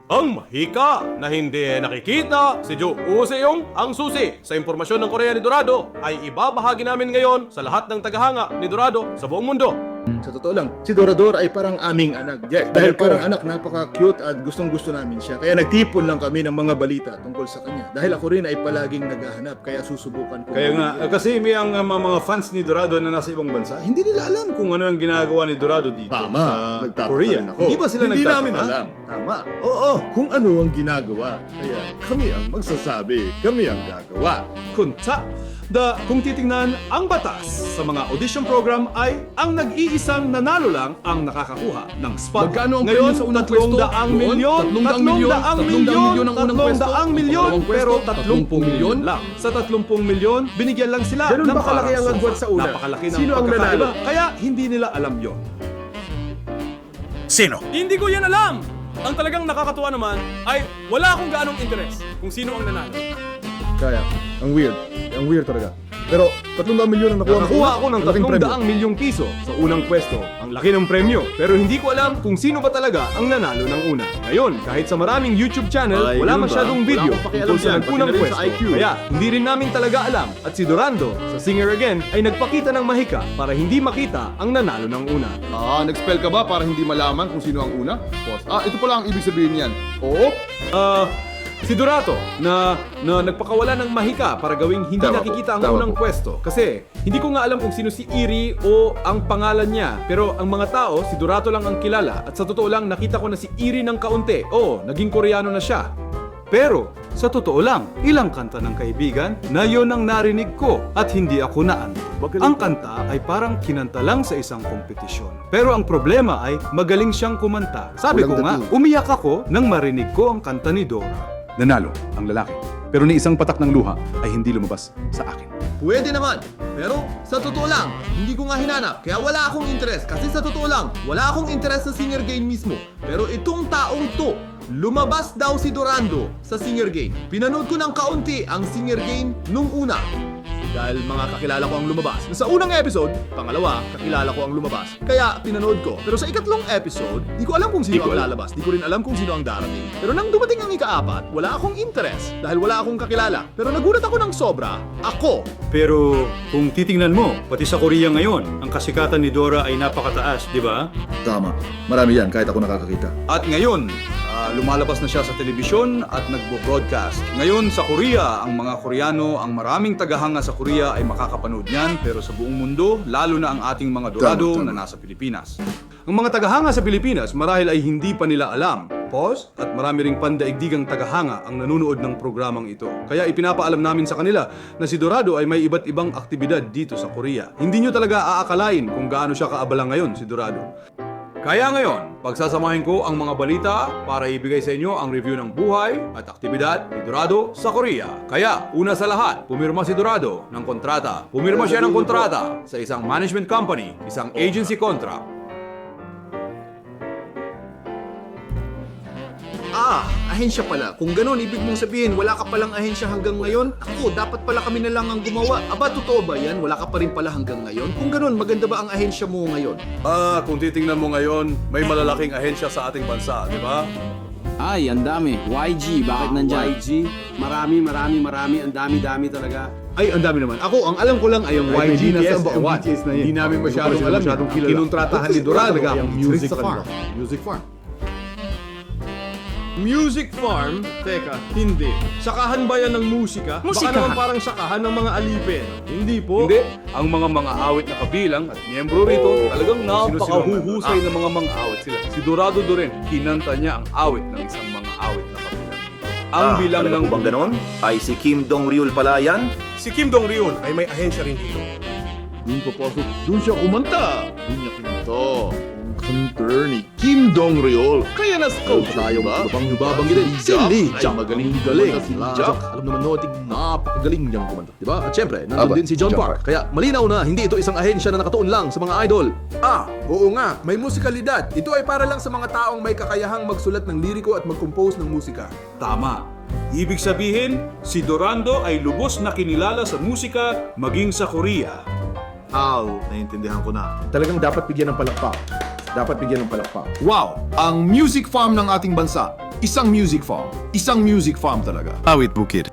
Ang mahika na hindi nakikita, si Joe Useong ang susi sa impormasyon ng Korea ni Dorado ay ibabahagi namin ngayon sa lahat ng tagahanga ni Dorado sa buong mundo. Sa totoo lang, si Dorador ay parang aming anak. Yes, dahil parang anak, napaka-cute at gustong-gusto namin siya. Kaya nagtipon lang kami ng mga balita tungkol sa kanya. Dahil ako rin ay palaging naghahanap, kaya susubukan ko. Kaya nga, kasi may ang mga fans ni Dorado na nasa ibang bansa, hindi nila alam kung ano ang ginagawa ni Dorado dito Tama, sa nagtataka Korea. rin ako. Hindi ba sila Hindi nagtataka? namin alam. Tama. Oo, kung ano ang ginagawa. Kaya kami ang magsasabi, kami ang gagawa. Kunta! Kung titingnan, ang batas sa mga audition program ay ang nag-iisang nanalo lang ang nakakakuha ng spot. Magkano ang Ngayon, premyo sa unang pwesto? 300 milyon, 300 milyon ang unang pwesto. 300 milyon, Pangalawang pero pwesto, 30 milyon lang. Sa 30 milyon, binigyan lang sila Ganun ng ba kalaki ang parang agwat sofa. sa una? Napakalaki ng Sino ang pagkakaiba. nanalo? Kaya hindi nila alam yon. Sino? Hindi ko yan alam! Ang talagang nakakatuwa naman ay wala akong gaanong interes kung sino ang nanalo. Kaya, ang weird talaga. Pero 300 milyon ang nakuha. Nakakuha ako ng Malaking premyo. 300 milyong piso sa unang pwesto. Ang laki ng premyo. Pero hindi ko alam kung sino ba talaga ang nanalo ng una. Ngayon, kahit sa maraming YouTube channel, Ay, wala ganun ba? masyadong Wala video akong pakialam tungkol sa dyan, nagpunang pati na rin pwesto. sa IQ. Kaya, hindi rin namin talaga alam. At si Dorando, sa Singer Again, ay nagpakita ng mahika para hindi makita ang nanalo ng una. Nag-spell ka ba para hindi malaman kung sino ang una? Pause. Ito pala ang ibig sabihin niyan. Oo? Si Dorato na nagpakawala ng mahika para gawing hindi Tama nakikita ang po. Tama unang po. pwesto. Kasi hindi ko nga alam kung sino si Iri o ang pangalan niya. Pero ang mga tao, si Dorato lang ang kilala. At sa totoo lang, nakita ko na si Iri ng kaunti. Oo, naging Koreano na siya. Pero, sa totoo lang, ilang kanta ng kaibigan na yon ang narinig ko at hindi ako naanto. Ang kanta ay parang kinanta lang sa isang kompetisyon. Pero ang problema ay magaling siyang kumanta. Sabi ko nga, umiyak ako nang marinig ko ang kanta ni Dora. Nanalo ang lalaki. Pero ni isang patak ng luha ay hindi lumabas sa akin. Pwede naman. Pero sa totoo lang, hindi ko nga hinanap. Kaya wala akong interes. Kasi sa totoo lang, wala akong interes sa Singer Game mismo. Pero itong taong to, lumabas daw si Dorando sa Singer Game. Pinanood ko ng kaunti ang Singer Game nung una. Dahil mga kakilala ko ang lumabas. Sa unang episode, pangalawa, kakilala ko ang lumabas. Kaya pinanood ko. Pero sa ikatlong episode, di ko alam kung sino ang lalabas. Di ko rin alam kung sino ang darating. Pero nang dumating ang ikaapat, wala akong interes. Dahil wala akong kakilala. Pero nagulat ako ng sobra, ako. Pero kung titingnan mo, pati sa Korea ngayon, ang kasikatan ni Dora ay napakataas, di ba? Tama. Marami yan, kahit ako nakakakita. At ngayon, lumalabas na siya sa telebisyon at nagbo-broadcast. Ngayon sa Korea, ang mga Koreano, ang maraming tagahanga sa Korea ay makakapanood niyan, pero sa buong mundo, lalo na ang ating mga Dorado Tama. na nasa Pilipinas. Ang mga tagahanga sa Pilipinas marahil ay hindi pa nila alam. Pause. At marami ring pandaigdigang tagahanga ang nanonood ng programang ito. Kaya ipinapaalam namin sa kanila na si Dorado ay may iba't ibang aktibidad dito sa Korea. Hindi nyo talaga aakalain kung gaano siya kaabala ngayon si Dorado. Kaya ngayon, pagsasamahin ko ang mga balita para ibigay sa inyo ang review ng buhay at aktibidad ni Dorado sa Korea. Kaya, una sa lahat, pumirma si Dorado ng kontrata. Pumirma siya ng kontrata sa isang management company, isang agency contract. Ahensya pala. Kung ganun, ibig mong sabihin, wala ka palang ahensya hanggang ngayon? Ako, dapat pala kami na lang ang gumawa. Aba, totoo ba yan? Wala ka pa rin pala hanggang ngayon? Kung ganun, maganda ba ang ahensya mo ngayon? Kung titingnan mo ngayon, may malalaking ahensya sa ating bansa, di ba? Ay, ang dami. YG, bakit nandyan? YG, marami, ang dami talaga. Ay, ang dami naman. Ako, ang alam ko lang ay ang Ay, may YG BTS, nasa ang ewan. BTS na yun. Hindi namin Hindi ko masyadong sila alam, masyadong ang kilala. Kinontratahan ni Dorado. Ang Music Sa Farm. kanila. Music Farm. Music Farm? Teka, hindi. Sakahan ba yan ng musika? Baka naman parang sakahan ng mga alipin. Hindi po. Hindi. Ang mga awit na kabilang at miyembro rito, talagang napakahuhusay ng mga awit sila. Si Dorado rin, kinanta niya ang awit ng isang mga awit na kabilang. Ang bilang ng... bang ganon? Ay si Kim Dong-ryul pala yan? Si Kim Dong-ryul ay may ahensya rin dito. Doon papasok. Doon siya kumanta. Doon niya kinanta. Ang kanta ni Kim Dong-ryul. Kaya na-scout siya, ba? Pang babanggitin. Si Lee Jack. Magaling si Lee Jack. Alam naman natin, napakagaling niyang kumanta. Diba? At syempre, nandun din si John Park. Kaya malinaw na, hindi ito isang ahensya na nakatuon lang sa mga idol. Oo nga, may musikalidad. Ito ay para lang sa mga taong may kakayahang magsulat ng liriko at mag-compose ng musika. Tama. Ibig sabihin, si Dorando ay lubos na kinilala sa musika maging sa Korea. Naiintindihan ko na. Talagang dapat bigyan ng palakpak. Dapat bigyan ng palakpak. Wow! Ang music farm ng ating bansa. Isang music farm. Isang music farm talaga. Awit bukid.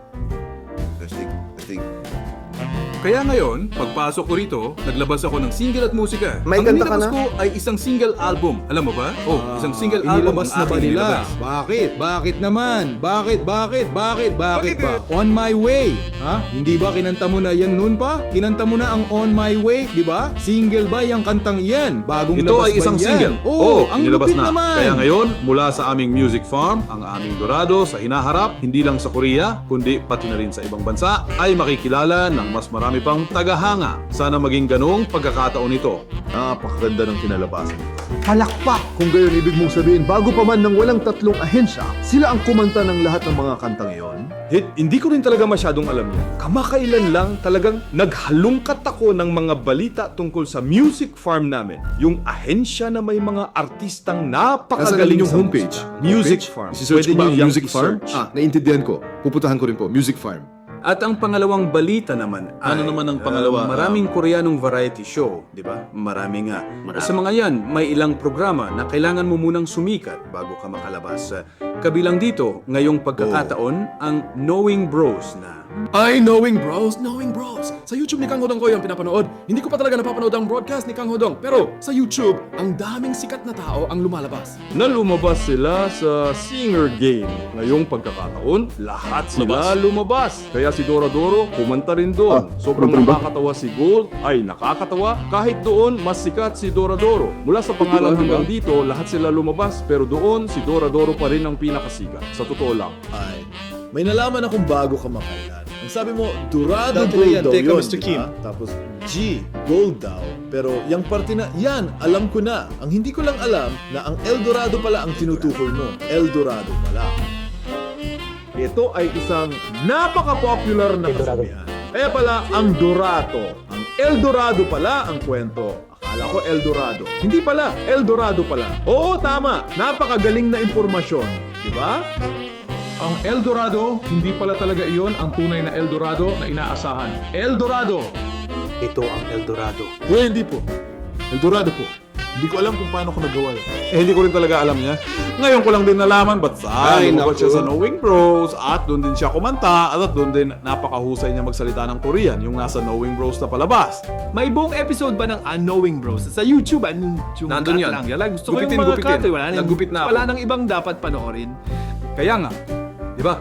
Kaya ngayon, pagpasok ko rito, naglabas ako ng single at musika. May ang kanta ka nilabas na? ko ay isang single album. Alam mo ba? Isang single album ang Inilabas na ba aking nila? nilabas. Bakit? Bakit naman? Bakit ba? On My Way. Ha? Hindi ba kinanta mo na yan noon pa? Kinanta mo na ang On My Way, di ba? Single ba yung kantang yan? Bagong Ito labas ay isang ba yan? single. Oo, ang inilabas lupit na. naman. Kaya ngayon, mula sa aming music farm, ang aming Dorado sa hinaharap, hindi lang sa Korea, kundi pati na rin sa ibang bansa, ay makikilala ng mas marami pang tagahanga. Sana maging ganong pagkakataon ito. Napakaganda ng kinalabasan. Palakpak! Kung gayon ibig mong sabihin, bago pa man ng walang tatlong ahensya, sila ang kumanta ng lahat ng mga kantang iyon? Hindi ko rin talaga masyadong alam yan. Kamakailan lang talagang naghalungkat ako ng mga balita tungkol sa music farm namin. Yung ahensya na may mga artistang napakagaling yung sa homepage? musika. Music Farm. Search ko ba ang nyo Music Farm? i-search. Naintindihan ko. Pupuntahan ko rin po. Music Farm. At ang pangalawang balita naman ay, Ano naman ang pangalawa? maraming Koreanong variety show, di ba? Marami nga. Sa mga yan, may ilang programa na kailangan mo munang sumikat bago ka makalabas. Kabilang dito, ngayong pagkakataon, ang Knowing Bros na. Ay, Knowing Bros! Sa YouTube ni Kang Hodong ko yung pinapanood. Hindi ko pa talaga napapanood ang broadcast ni Kang Hodong. Pero sa YouTube, ang daming sikat na tao ang lumalabas. Na lumabas sila sa Singer Game. Ngayong pagkakataon, lahat sila lumabas. Kaya si Dora Doro, kumanta rin doon. Sobrang nakakatawa si Gold, ay nakakatawa. Kahit doon, mas sikat si Dora Doro. Mula sa pangalan hanggang dito, lahat sila lumabas. Pero doon, si Dora Doro pa rin ang pinakasikat. Sa totoo lang. Ay, may nalaman akong bago kamakailan. Ang sabi mo, Dorado Dati Gold yan, daw teka, yun, Mr. di Kim. ba? Tapos G, Gold daw. Pero yung parte na, yan, alam ko na. Ang hindi ko lang alam na ang El Dorado pala ang tinutukoy mo. El Dorado pala. Ito ay isang napaka-popular na kasabihan. Kaya pala, ang Dorado. Ang El Dorado pala ang kwento. Akala ko El Dorado. Hindi pala, El Dorado pala. Oo, tama. Napakagaling na impormasyon. Di ba? Ang El Dorado, hindi pala talaga iyon ang tunay na El Dorado na inaasahan. El Dorado! Ito ang El Dorado. Hindi po. El Dorado po. Hindi ko alam kung paano ko nagawa. Hindi ko rin talaga alam niya. Ngayon ko lang din nalaman ba't lumabas siya sa Knowing Bros at doon din siya kumanta at doon din napakahusay niya magsalita ng Korean, yung nasa Knowing Bros na palabas. May buong episode ba ng Unknowing Bros? Sa YouTube, Nandun yan. lang. Gusto ko yung Gupitin, mga gupitin. cut, wala Nagupit na ako. Wala nang ibang dapat panoorin. Kaya nga, di ba?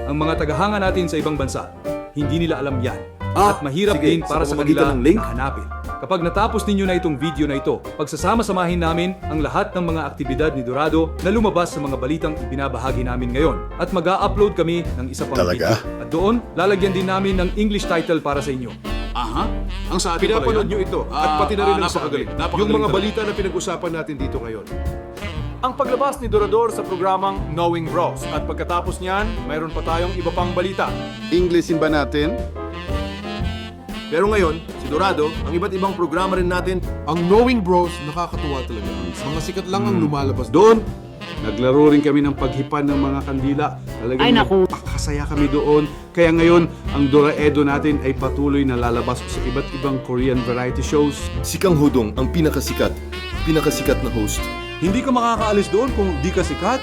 Ang mga tagahanga natin sa ibang bansa, hindi nila alam yan. At mahirap sige, din para sa sa pamamagitan kanila ng link? na hanapin. Kapag natapos ninyo na itong video na ito, pagsasama-samahin namin ang lahat ng mga aktibidad ni Dorado na lumabas sa mga balitang ibinabahagi namin ngayon. At mag-a-upload kami ng isa pang video. At doon, lalagyan din namin ng English title para sa inyo. Aha. Ang sa atin pala Pinapanood yan? nyo ito. At pati na rin ang napakagaling. sabi. Napakagaling Yung mga talaga. balita na pinag-usapan natin dito ngayon. Ang paglabas ni Dorador sa programang Knowing Bros. At pagkatapos niyan, mayroon pa tayong iba pang balita. Englishin ba natin? Pero ngayon, si Dorado, ang iba't ibang programa rin natin, Ang Knowing Bros, nakakatuwa talaga. Mga sikat lang ang lumalabas. Doon, naglaro rin kami ng paghipan ng mga kandila. Talagang Ay, naku. napakasaya kami doon. Kaya ngayon, ang Doraedo natin ay patuloy na lalabas sa iba't ibang Korean variety shows. Si Kang Hodong ang pinakasikat na host. Hindi ka makakaalis doon kung di ka sikat.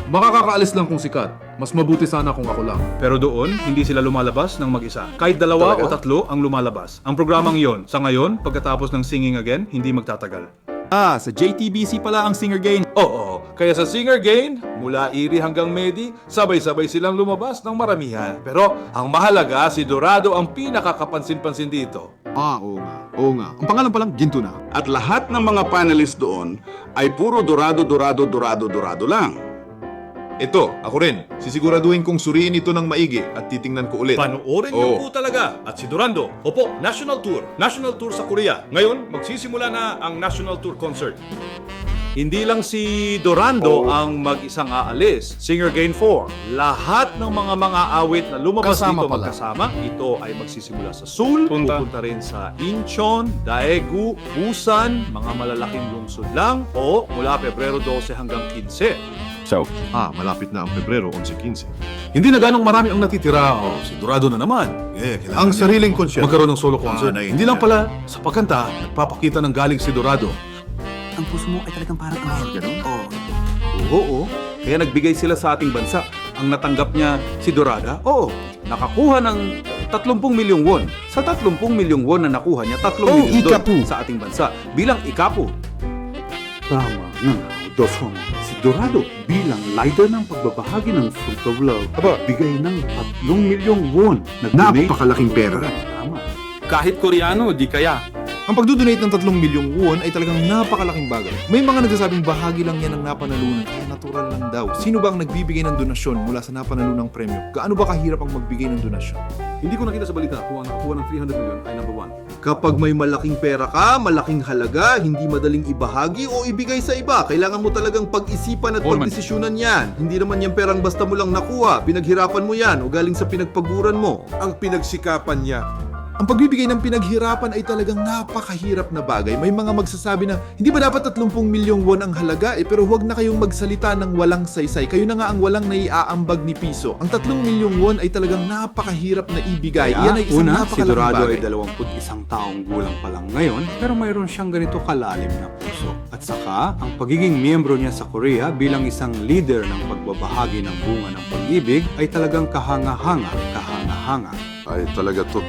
Makakakaalis lang kung sikat. Mas mabuti sana kung ako lang. Pero doon, hindi sila lumalabas ng mag-isa. Kahit dalawa o tatlo ang lumalabas. Ang programang yon, sa ngayon, pagkatapos ng Singing Again, hindi magtatagal. Sa JTBC pala ang Singer Gain. Oo, kaya sa Singer Gain, mula Iri hanggang Medi, sabay-sabay silang lumabas ng maramihan. Pero ang mahalaga, si Dorado ang pinakakapansin-pansin dito. Oo nga. Ang pangalan palang Ginto na. At lahat ng mga panelists doon ay puro Dorado lang. Ito, ako rin. Sisiguraduhin kong suriin ito ng maigi at titingnan ko ulit. panoorin niyo po talaga. At si Dorando, opo, National Tour. National Tour sa Korea. Ngayon, magsisimula na ang National Tour Concert. Hindi lang si Dorando ang mag-isang aalis. Singer Gain 4. Lahat ng mga awit na lumabas Kasama dito pala. magkasama. Ito ay magsisimula sa Seoul, pupunta rin sa Incheon, Daegu, Busan, mga malalaking lungsod lang, o mula Pebrero 12 hanggang 15. Malapit na ang Pebrero 11-15. Hindi na ganong marami ang natitira. Si Dorado na naman. Ang sariling concert. Magkaroon ng solo concert. Hindi lang naiintindihan. pala sa pagkanta, nagpapakita ng galing si Dorado. Ang puso mo ay talagang parang ganun? Oo. Kaya nagbigay sila sa ating bansa. Ang natanggap niya si Dorada, oo, nakakuha ng 30 milyong won. Sa 30 milyong won na nakuha niya, 3 milyon doon sa ating bansa bilang ikapo. Tama nga, Dosong. Si Dorado bilang leader ng pagbabahagi ng Fruit of Love, bigay ng 3 milyong won. Napakalaking pera. Tama. Kahit Koreano, di kaya. Ang pagdodonate ng 3 milyong won ay talagang napakalaking bagay. May mga nagsasabing bahagi lang yan ng napanalunan, kaya natural lang daw. Sino ba ang nagbibigay ng donasyon mula sa napanalunang premyo? Gaano ba kahirap ang magbigay ng donasyon? Hindi ko nakita sa balita kung ang nakakuha ng 300 million ay number 1. Kapag may malaking pera ka, malaking halaga, hindi madaling ibahagi o ibigay sa iba. Kailangan mo talagang pag-isipan at pagdesisyonan yan. Hindi naman yan perang basta mo lang nakuha. Pinaghirapan mo yan o galing sa pinagpaguran mo. Ang pinagsikapan niya. Ang pagbibigay ng pinaghirapan ay talagang napakahirap na bagay. May mga magsasabi na, hindi ba dapat 30 milyong won ang halaga? Pero huwag na kayong magsalita ng walang saysay. Kayo na nga ang walang naiaambag ni piso. Ang 3 milyong won ay talagang napakahirap na ibigay. Yan ay isang Una, si napakalaking Dorado bagay. ay 21 taong gulang pa lang ngayon, pero mayroon siyang ganito kalalim na puso. At saka, ang pagiging miyembro niya sa Korea bilang isang leader ng pagbabahagi ng bunga ng pag-ibig ay talagang kahanga-hanga. Ay, talaga to.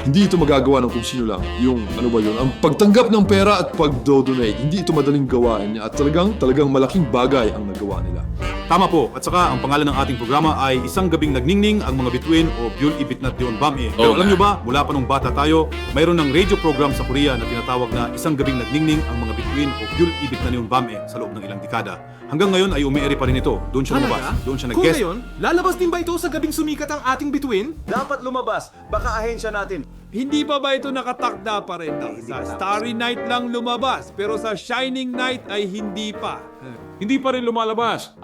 Hindi ito magagawa ng kung sino lang. Yung, ano ba yun, ang pagtanggap ng pera at pag-donate. Hindi ito madaling gawain niya at talagang malaking bagay ang nagawa nila. Tama po. At saka, ang pangalan ng ating programa ay Isang Gabing Nagningning ang mga bituin o Byul Ibit na Dion Bam-e. Pero alam nyo ba, mula pa nung bata tayo, mayroon ng radio program sa Korea na tinatawag na Isang Gabing Nagningning ang mga bituin o Byul Ibit na Dion Bam-e sa loob ng ilang dekada. Hanggang ngayon ay umiiri pa rin ito. Doon siya lumabas. Doon siya nag-guest. lalabas din ba ito sa gabing sumikat ang ating bituin? Dapat lumabas. Baka ahensya natin. Hindi pa ba ito nakatakda pa rin? Sa Starry Night lang lumabas, pero sa Shining Night ay hindi pa. Hindi pa rin lumalabas.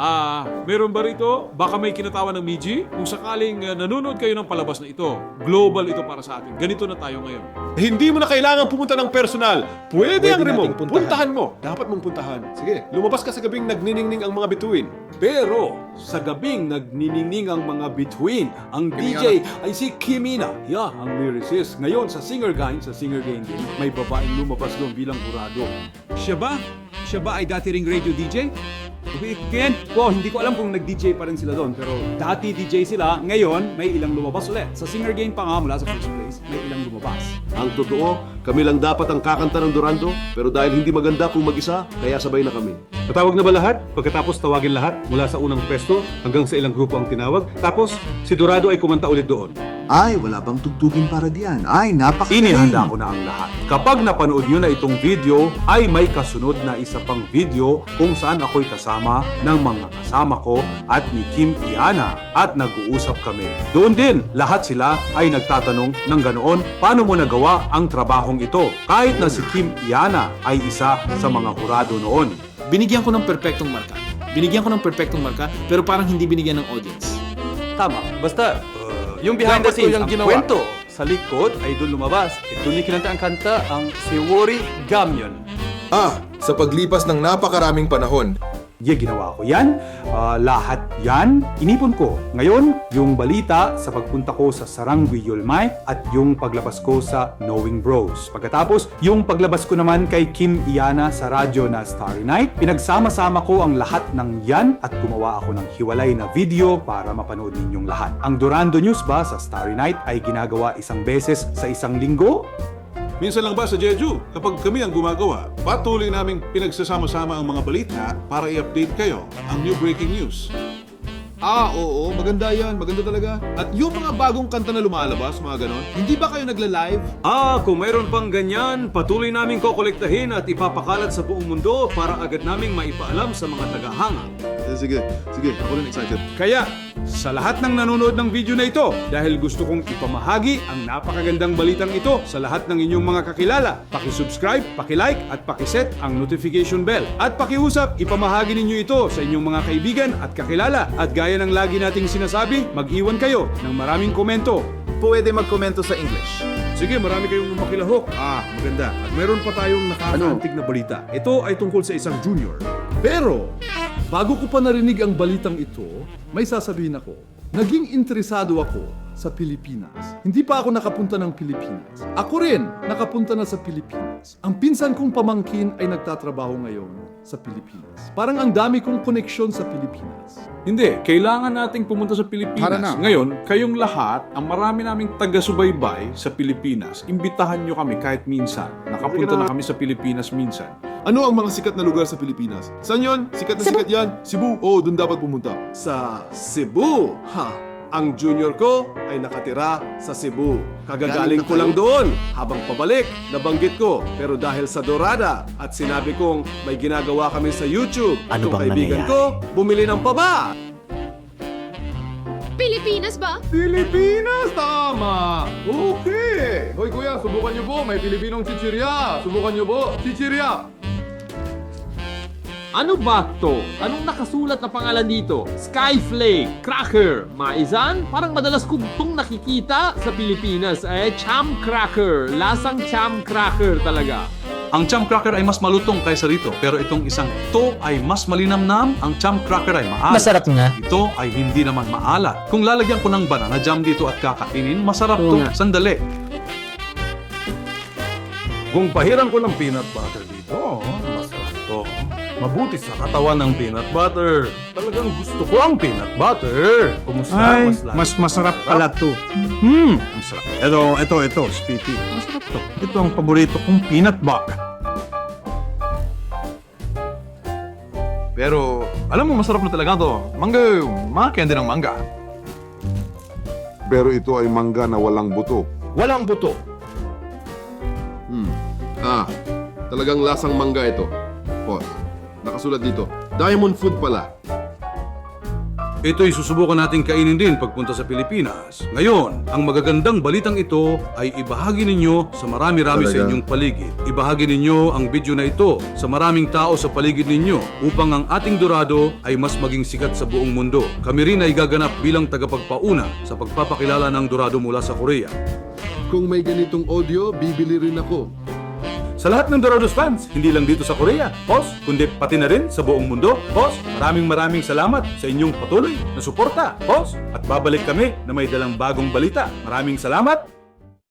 Meron ba rito? Baka may kinatawan ng Miji? Kung sakaling nanonood kayo ng palabas na ito, global ito para sa atin. Ganito na tayo ngayon. Hindi mo na kailangan pumunta ng personal. Pwede ang remote. nating puntahan. Puntahan mo. Dapat mong puntahan. Sige, lumabas ka sa gabing nagniningning ang mga bituin. Pero sa gabing nagniningning ang mga bituin, ang DJ ay si Kimina. Yeah, ang lyricist. Ngayon sa Singer Gang din, may babaeng lumabas doon bilang hurado. Siya ba? Siya ba ay dati ring radio DJ? Weekend po, hindi ko alam kung nag-DJ pa rin sila doon. Pero dati DJ sila, ngayon may ilang lumabas ulit. Sa Singer Game pa nga mula sa first place, may ilang lumabas. Ang totoo, kami lang dapat ang kakanta ng Dorando, pero dahil hindi maganda kung mag-isa, kaya sabay na kami. Natawag na ba lahat? Pagkatapos tawagin lahat mula sa unang pwesto hanggang sa ilang grupo ang tinawag. Tapos si Dorado ay kumanta ulit doon. Ay, wala bang tugtugin para diyan? Ay, Inihanda ko na ang lahat. Kapag napanood nyo na itong video, ay may kasunod na isa pang video kung saan ako'y kasama ng mga kasama ko at ni Kim Iana at nag-uusap kami. Doon din, lahat sila ay nagtatanong ng ganoon, paano mo nagawa ang trabahong ito? Kahit na si Kim Iana ay isa sa mga hurado noon. Binigyan ko ng perpektong marka, pero parang hindi binigyan ng audience. Tama. Basta, yung behind the scenes, ang kwento sa likod ay doon lumabas. Doon ni kinanta ang kanta, ang Sewori Gamyon. Sa paglipas ng napakaraming panahon, Ginawa ko yan. Lahat yan, inipon ko. Ngayon, yung balita sa pagpunta ko sa Sarangui Yulmay at yung paglabas ko sa Knowing Bros. Pagkatapos, yung paglabas ko naman kay Kim Iana sa radyo na Starry Night, pinagsama-sama ko ang lahat ng yan at gumawa ako ng hiwalay na video para mapanood ninyong lahat. Ang Dorando News ba sa Starry Night ay ginagawa isang beses sa isang linggo? Minsan lang ba sa Jeju, kapag kami ang gumagawa, patuloy naming pinagsasama-sama ang mga balita para i-update kayo ang new breaking news. oo, maganda yan, maganda talaga. At yung mga bagong kanta na lumalabas, mga ganon, hindi ba kayo nagla-live? Kung mayroon pang ganyan, patuloy naming kokolektahin at ipapakalat sa buong mundo para agad naming maipaalam sa mga tagahanga. Sige, ako rin excited. Kaya, sa lahat ng nanonood ng video na ito, dahil gusto kong ipamahagi ang napakagandang balitang ito sa lahat ng inyong mga kakilala, paki-subscribe, paki-like at paki-set ang notification bell. At pakiusap, ipamahagi ninyo ito sa inyong mga kaibigan at kakilala. At gaya ng lagi nating sinasabi, mag-iwan kayo ng maraming komento. Pwede magkomento sa English. Sige, marami kayong makilahok. Maganda. At meron pa tayong nakakaantig na balita. Ito ay tungkol sa isang junior. Pero, bago ko pa narinig ang balitang ito, may sasabihin ako. Naging interesado ako sa Pilipinas. Hindi pa ako nakapunta ng Pilipinas. Ako rin, nakapunta na sa Pilipinas. Ang pinsan kong pamangkin ay nagtatrabaho ngayon sa Pilipinas. Parang ang dami kong koneksyon sa Pilipinas. Hindi, kailangan nating pumunta sa Para Pilipinas. na. Ngayon, kayong lahat, ang marami naming taga-subaybay sa Pilipinas, imbitahan nyo kami kahit minsan. Nakapunta na kami sa Pilipinas minsan. Ano ang mga sikat na lugar sa Pilipinas? Saan yun? Sikat na sikat yan? Cebu? Oo, doon dapat pumunta. Sa Cebu, ang junior ko ay nakatira sa Cebu. Kagagaling ko lang doon. Habang pabalik, nabanggit ko. Pero dahil sa Dorada at sinabi kong may ginagawa kami sa YouTube, Ano yung bang kaibigan nangyayari? ko, bumili ng paba. Pilipinas ba? Pilipinas! Tama! Okay! Hoy kuya, subukan nyo po. May Pilipinong chichirya. Subukan nyo po. Chichirya! Ano ba to? Anong nakasulat na pangalan dito? Skyflake, cracker, maisan? Parang madalas ko itong nakikita sa Pilipinas. Cham cracker. Lasang cham cracker talaga. Ang cham cracker ay mas malutong kaysa rito, pero itong isang to ay mas malinamnam, ang cham cracker ay maalat. Masarap nga. Ito ay hindi naman maalat. Kung lalagyan ko ng banana jam dito at kakainin, masarap to. Sandali. Kung pahiran ko ng peanut butter dito, masarap to. Mabuti sa katawan ng peanut butter. Talagang gusto ko ang peanut butter. Kumusta? Mas masarap pala to. Ang sarap. Ito, Speedy. Masarap to. Ito ang paborito kong peanut butter. Pero, alam mo, masarap na talaga to. Mangga, mga candy ng mangga. Pero ito ay mangga na walang buto. Walang buto. Talagang lasang mangga ito. Boss, nakasulat dito. Diamond food pala. Ito'y susubukan nating kainin din pagpunta sa Pilipinas. Ngayon, ang magagandang balitang ito ay ibahagi ninyo sa marami-rami sa Talaga? inyong paligid. Ibahagi ninyo ang video na ito sa maraming tao sa paligid ninyo upang ang ating Dorado ay mas maging sikat sa buong mundo. Kami rin ay gaganap bilang tagapagpauna sa pagpapakilala ng Dorado mula sa Korea. Kung may ganitong audio, bibili rin ako. Sa lahat ng Dorados fans, hindi lang dito sa Korea, boss, kundi pati na rin sa buong mundo, boss, maraming salamat sa inyong patuloy na suporta, boss, at babalik kami na may dalang bagong balita. Maraming salamat.